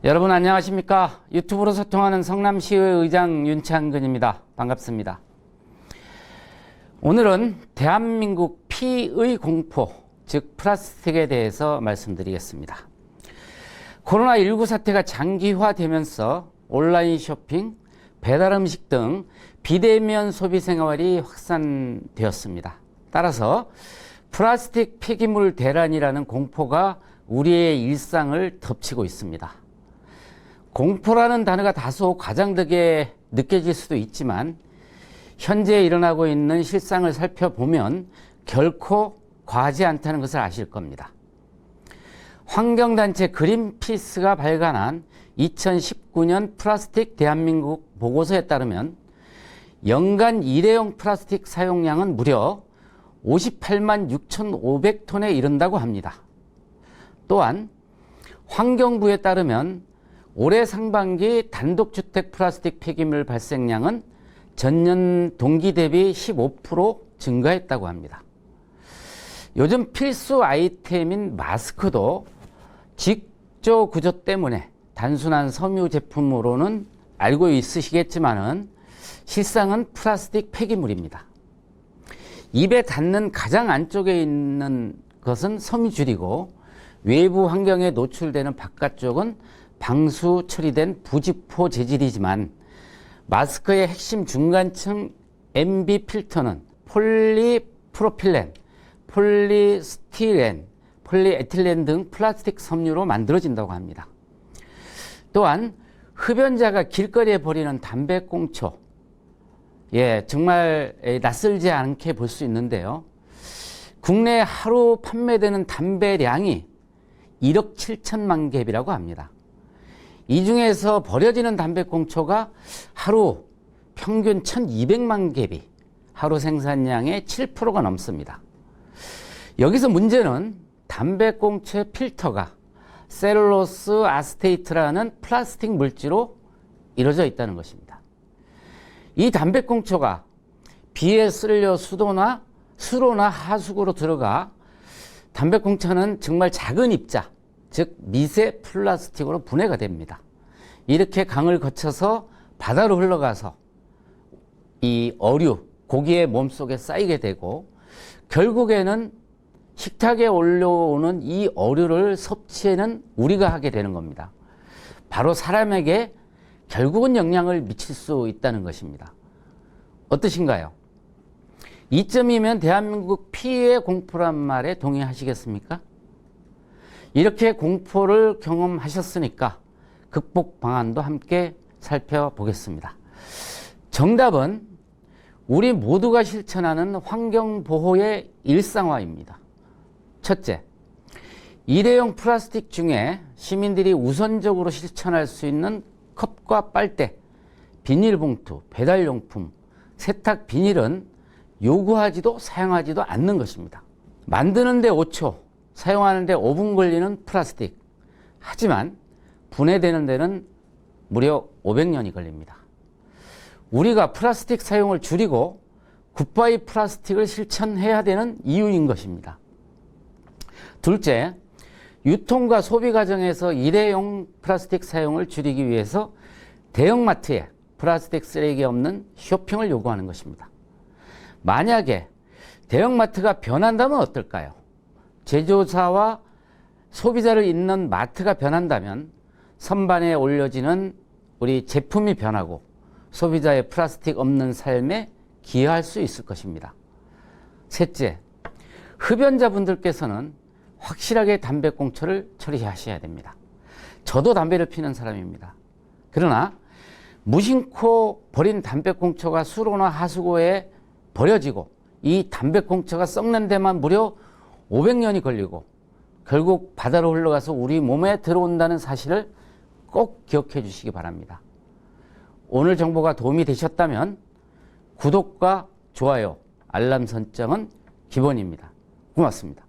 여러분 안녕하십니까? 유튜브로 소통하는 성남시의회 의장 윤창근입니다. 반갑습니다. 오늘은 대한민국 피의 공포, 즉 플라스틱에 대해서 말씀드리겠습니다. 코로나19 사태가 장기화되면서 온라인 쇼핑, 배달음식 등 비대면 소비 생활이 확산되었습니다. 따라서 플라스틱 폐기물 대란이라는 공포가 우리의 일상을 덮치고 있습니다. 공포라는 단어가 다소 과장되게 느껴질 수도 있지만 현재 일어나고 있는 실상을 살펴보면 결코 과하지 않다는 것을 아실 겁니다. 환경단체 그린피스가 발간한 2019년 플라스틱 대한민국 보고서에 따르면 연간 일회용 플라스틱 사용량은 무려 58만 6,500톤에 이른다고 합니다. 또한 환경부에 따르면 올해 상반기 단독주택 플라스틱 폐기물 발생량은 전년 동기 대비 15% 증가했다고 합니다. 요즘 필수 아이템인 마스크도 직조 구조 때문에 단순한 섬유 제품으로는 알고 있으시겠지만은 실상은 플라스틱 폐기물입니다. 입에 닿는 가장 안쪽에 있는 것은 섬유줄이고 외부 환경에 노출되는 바깥쪽은 방수 처리된 부직포 재질이지만 마스크의 핵심 중간층 MB 필터는 폴리프로필렌, 폴리스티렌, 폴리에틸렌 등 플라스틱 섬유로 만들어진다고 합니다. 또한 흡연자가 길거리에 버리는 담배꽁초, 정말 낯설지 않게 볼 수 있는데요. 국내 하루 판매되는 담배량이 1억 7천만 갭이라고 합니다. 이 중에서 버려지는 담배꽁초가 하루 평균 1,200만 갭이 하루 생산량의 7%가 넘습니다. 여기서 문제는 담배꽁초의 필터가 셀룰로스 아세테이트라는 플라스틱 물질로 이루어져 있다는 것입니다. 이 담배꽁초가 비에 쓸려 수로나 하수구로 들어가 담배꽁초는 정말 작은 입자, 즉 미세 플라스틱으로 분해가 됩니다. 이렇게 강을 거쳐서 바다로 흘러가서 이 어류, 고기의 몸속에 쌓이게 되고 결국에는 식탁에 올라오는 이 어류를 섭취에는 우리가 하게 되는 겁니다. 바로 사람에게 결국은 영향을 미칠 수 있다는 것입니다. 어떠신가요? 이쯤이면 대한민국 피해 공포란 말에 동의하시겠습니까? 이렇게 공포를 경험하셨으니까 극복 방안도 함께 살펴보겠습니다. 정답은 우리 모두가 실천하는 환경보호의 일상화입니다. 첫째, 일회용 플라스틱 중에 시민들이 우선적으로 실천할 수 있는 컵과 빨대, 비닐봉투, 배달용품, 세탁 비닐은 요구하지도 사용하지도 않는 것입니다. 만드는데 5초, 사용하는데 5분 걸리는 플라스틱. 하지만 분해되는 데는 무려 500년이 걸립니다. 우리가 플라스틱 사용을 줄이고 굿바이 플라스틱을 실천해야 되는 이유인 것입니다. 둘째, 유통과 소비 과정에서 일회용 플라스틱 사용을 줄이기 위해서 대형마트에 플라스틱 쓰레기 없는 쇼핑을 요구하는 것입니다. 만약에 대형마트가 변한다면 어떨까요? 제조사와 소비자를 잇는 마트가 변한다면 선반에 올려지는 우리 제품이 변하고 소비자의 플라스틱 없는 삶에 기여할 수 있을 것입니다. 셋째, 흡연자분들께서는 확실하게 담배꽁초를 처리하셔야 됩니다. 저도 담배를 피는 사람입니다. 그러나 무심코 버린 담배꽁초가 수로나 하수구에 버려지고 이 담배꽁초가 썩는 데만 무려 500년이 걸리고 결국 바다로 흘러가서 우리 몸에 들어온다는 사실을 꼭 기억해 주시기 바랍니다. 오늘 정보가 도움이 되셨다면 구독과 좋아요, 알람 설정은 기본입니다. 고맙습니다.